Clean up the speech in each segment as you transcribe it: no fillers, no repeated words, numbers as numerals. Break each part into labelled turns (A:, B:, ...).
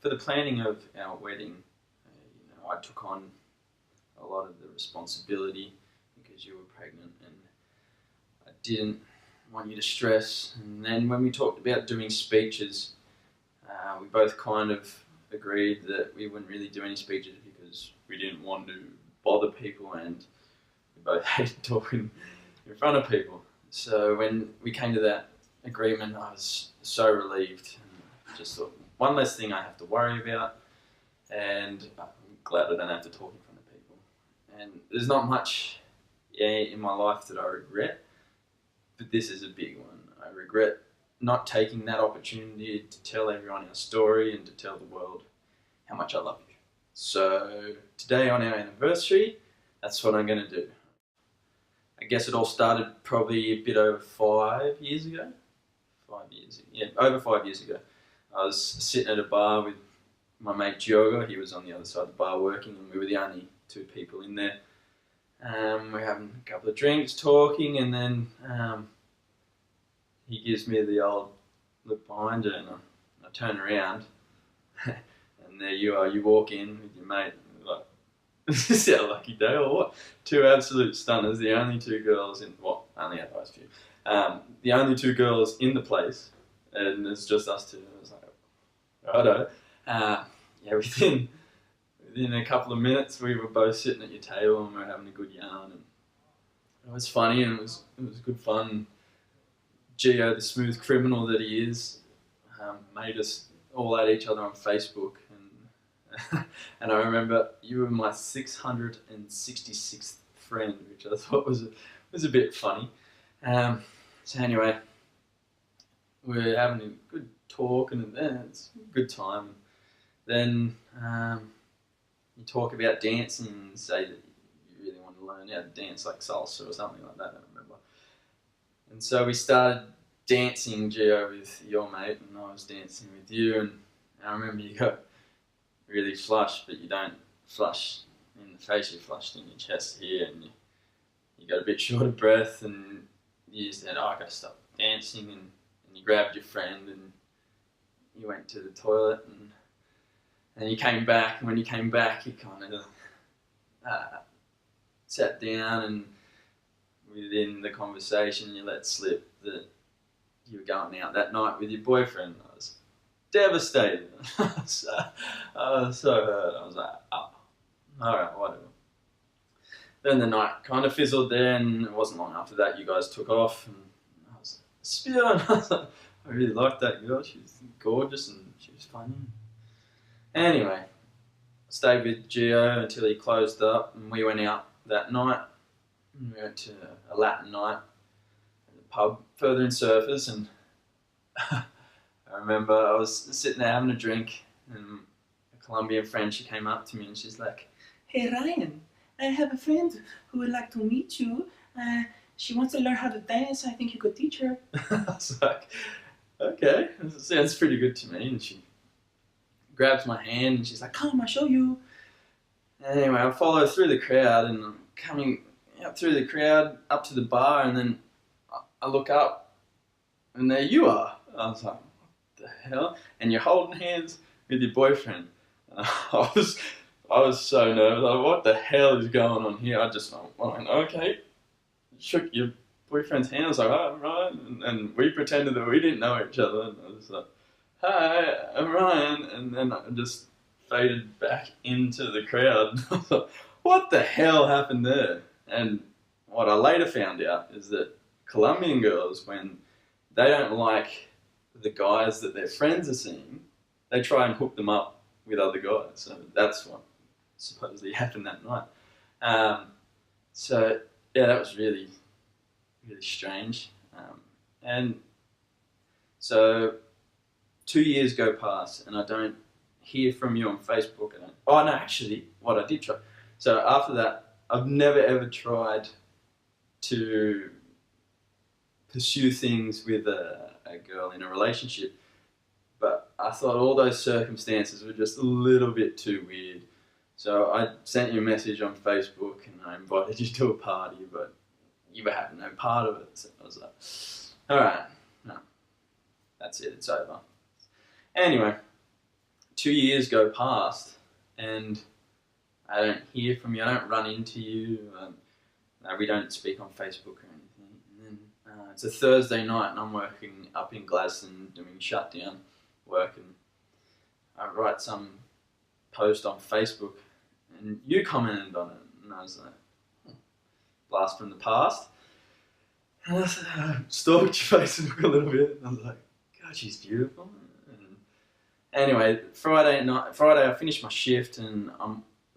A: for the planning of our wedding, I took on a lot of the responsibility because you were pregnant, and I didn't want you to stress. And then when we talked about doing speeches, we both kind of agreed that we wouldn't really do any speeches because we didn't want to bother people, and we both hated talking in front of people. So when we came to that agreement, I was so relieved, and just thought, one less thing I have to worry about, and I'm glad I don't have to talk in front of people. And there's not much in my life that I regret, but this is a big one. I regret not taking that opportunity to tell everyone our story and to tell the world how much I love you. So today on our anniversary, that's what I'm going to do. I guess it all started probably a bit over 5 years ago. 5 years, yeah, over 5 years ago. I was sitting at a bar with my mate Diogo. He was on the other side of the bar working, and we were the only two people in there. We're having a couple of drinks, talking, and then he gives me the old look behind her, and I turn around, and there you are. You walk in with your mate, and like, is this our lucky day or what? Two absolute stunners, the only two girls in, well, only at those few, the only two girls in the place, and it's just us two. I was like, righto. Yeah, within a couple of minutes, we were both sitting at your table and we were having a good yarn, and it was funny, and it was good fun. Gio, the smooth criminal that he is, made us all at each other on Facebook, and and I remember you were my 666th friend, which I thought was a bit funny. So anyway, we're having a good talk, and it's a good time. Then you talk about dancing and say that you really want to learn how to dance like salsa or something like that, I don't remember. And so we started dancing, Gio, with your mate, and I was dancing with you, and I remember you got really flushed, but you don't flush in the face, you flushed in your chest here, and you got a bit short of breath, and you said, oh, I got to stop dancing, and you grabbed your friend, and you went to the toilet, and you came back, and when you came back, you kind of sat down, and within the conversation, you let slip that you were going out that night with your boyfriend. I was devastated. I was so hurt. I was like, oh, alright, whatever. Then the night kind of fizzled there, and it wasn't long after that you guys took off, and I was spewing. I was like, I really liked that girl. She was gorgeous and she was funny. Anyway, I stayed with Gio until he closed up, and we went out that night. We went to a Latin night at a pub further in Surfers, and I remember I was sitting there having a drink, and a Colombian friend, she came up to me and she's like, hey Ryan, I have a friend who would like to meet you. She wants to learn how to dance. I think you could teach her. I was like, okay, that sounds pretty good to me. And she grabs my hand and she's like, come, I'll show you. Anyway, I follow through the crowd, and I'm coming out through the crowd up to the bar, and then I look up and there you are. I was like, what the hell? And you're holding hands with your boyfriend. I was so nervous. Like, what the hell is going on here? I just went, okay. Shook your boyfriend's hand. I was like, oh, Ryan. And we pretended that we didn't know each other. And I was like, hi, I'm Ryan. And then I just faded back into the crowd. I was like, what the hell happened there? And what I later found out is that Colombian girls, when they don't like the guys that their friends are seeing, they try and hook them up with other guys. So that's what supposedly happened that night. So yeah, that was really, really strange. And so 2 years go past, and I don't hear from you on Facebook. Oh no, actually, what I did try. So after that, I've never ever tried to pursue things with a girl in a relationship, but I thought all those circumstances were just a little bit too weird. So I sent you a message on Facebook and I invited you to a party, but you were having no part of it. So I was like, alright, no, that's it, it's over. Anyway, 2 years go past and I don't hear from you. I don't run into you. We don't speak on Facebook or anything. And then it's a Thursday night and I'm working up in Gladstone doing shutdown work, and I write some post on Facebook and you commented on it, and I was like, blast from the past. And I stalked your Facebook a little bit and I was like, God, she's beautiful. And anyway, Friday I finished my shift and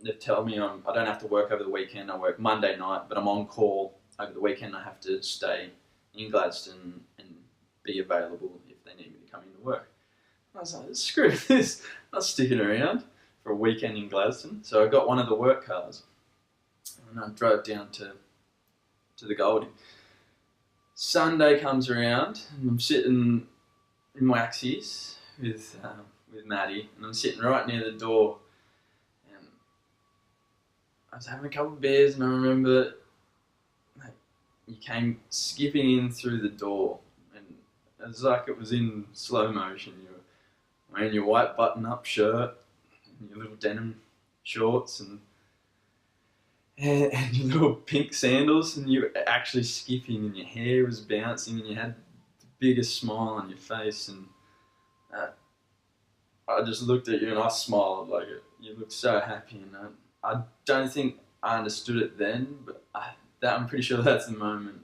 A: they've told me I don't have to work over the weekend. I work Monday night, but I'm on call over the weekend. I have to stay in Gladstone and be available if they need me to come into work. I was like, screw this, I'm not sticking around for a weekend in Gladstone. So I got one of the work cars and I drove down to the Goldie. Sunday comes around and I'm sitting in Waxies with Maddie, and I'm sitting right near the door, and I was having a couple of beers, and I remember you came skipping in through the door, and it was like it was in slow motion. You were wearing your white button-up shirt and your little denim shorts and your little pink sandals, and you were actually skipping, and your hair was bouncing, and you had the biggest smile on your face, and I just looked at you and I smiled. Like, you looked so happy, and I don't think I understood it then, but I'm pretty sure that's the moment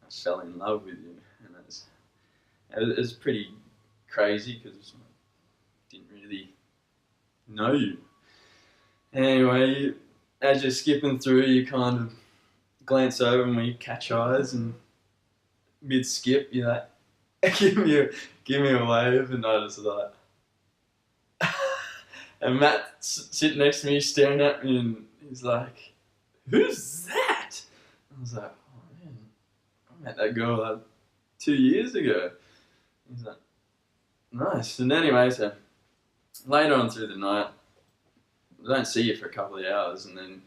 A: I fell in love with you, and it was pretty crazy because I didn't really know you. Anyway, as you're skipping through, you kind of glance over and we catch eyes, and mid skip, you know, give me a wave, and I just like, and Matt's sitting next to me, staring at me, and he's like, "Who's that?" I was like, "Oh man, I met that girl like 2 years ago." He's like, "Nice." And anyway, so later on through the night, I don't see you for a couple of hours, and then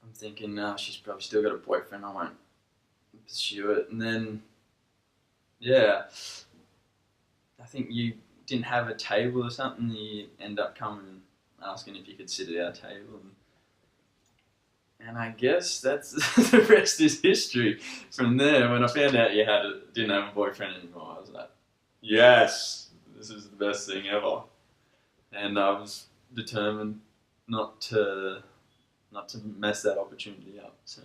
A: I'm thinking, no, she's probably still got a boyfriend, I won't pursue it. And then, yeah, I think you didn't have a table or something, you end up coming and asking if you could sit at our table. And I guess that's the rest is history. From there, when I found out you didn't have a boyfriend anymore, I was like, yes, this is the best thing ever. And I was determined not to mess that opportunity up. So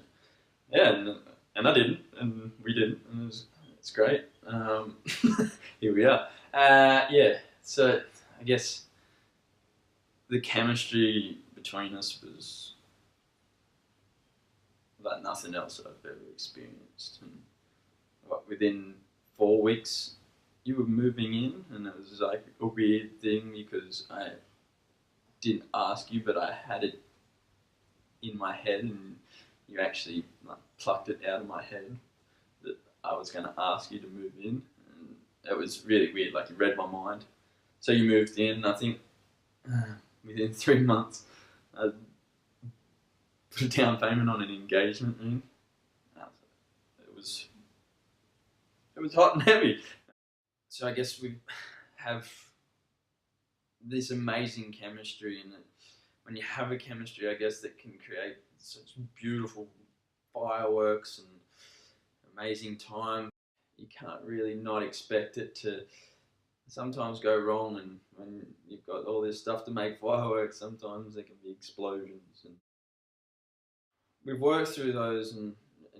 A: yeah, and I didn't, and we didn't, and it's great. Here we are. Yeah, so I guess the chemistry between us was like nothing else I've ever experienced. And within 4 weeks, you were moving in, and it was like a weird thing because I didn't ask you, but I had it in my head, and you actually like plucked it out of my head that I was going to ask you to move in, and it was really weird. Like, you read my mind, so you moved in. I think within 3 months, I put a down payment on an engagement ring. It was hot and heavy. So I guess we have this amazing chemistry, and when you have a chemistry, I guess, that can create such beautiful fireworks and amazing time, you can't really not expect it to sometimes go wrong. And when you've got all this stuff to make fireworks, sometimes there can be explosions. And we've worked through those, and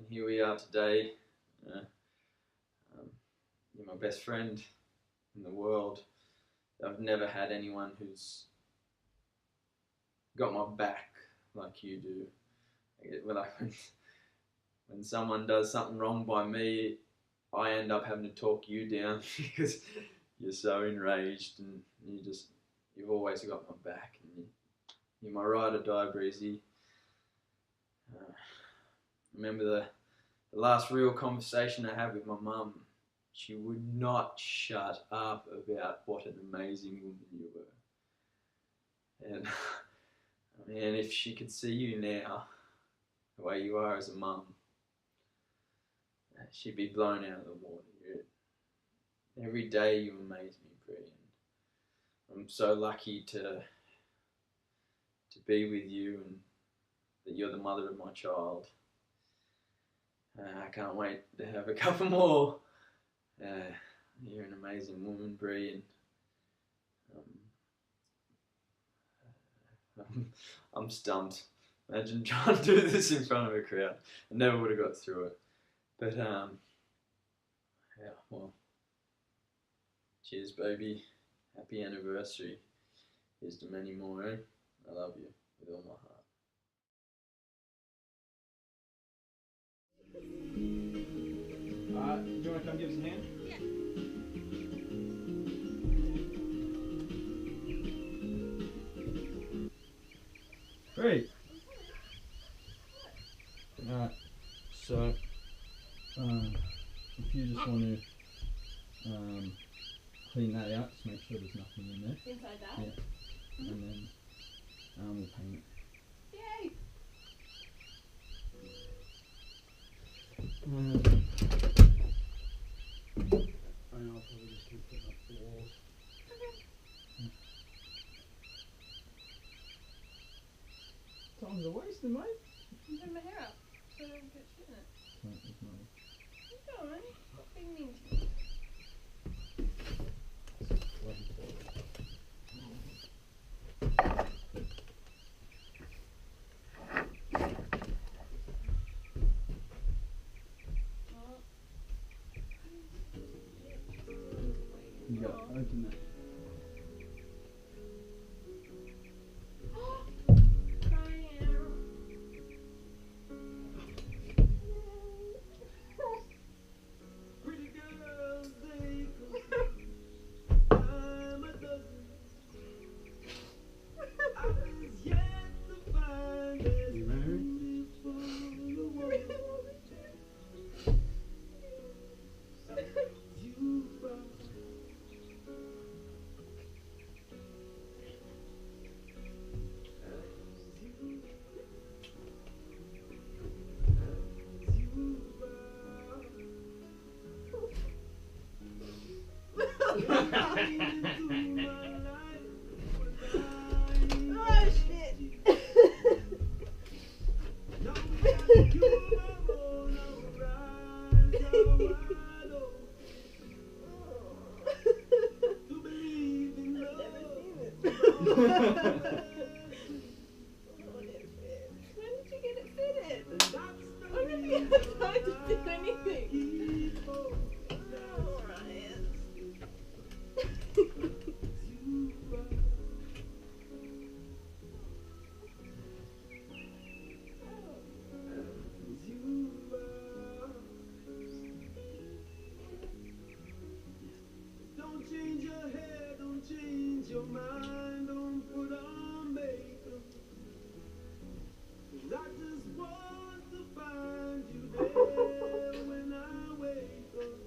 A: here we are today. You're my best friend in the world. I've never had anyone who's got my back like you do. When someone does something wrong by me, I end up having to talk you down because you're so enraged, and you've always got my back, and you're my ride or die, Breezy. Remember the last real conversation I had with my mum. She would not shut up about what an amazing woman you were. And man, if she could see you now, the way you are as a mum, she'd be blown out of the water. Every day you amaze me, Brie. I'm so lucky to be with you and that you're the mother of my child. I can't wait to have a couple more. You're an amazing woman, Brie, and I'm stumped. Imagine trying to do this in front of a crowd. I never would have got through it. But yeah, well, cheers, baby. Happy anniversary. Here's to many more, eh? I love you with all my heart. Do you want to come give us a hand?
B: Yeah.
A: Great. So, if you just want to clean that out, just make sure there's nothing in there.
B: Inside that?
A: Yeah. And then we'll paint it.
B: Yay!
A: I'll probably just keep putting up the walls. Time's a wasting, mate.
B: I'm putting my hair up so I don't get shit in it.
A: Right, there's no.
B: Keep going. Stop being mean to me.
A: You got open that.
B: Oh shit! When did you get it fitted? I don't think I have time to do anything. Oh, Ryan.
C: Don't change your hair, don't change your mind, don't put on makeup. 'Cause I just want to find you there when I wake up.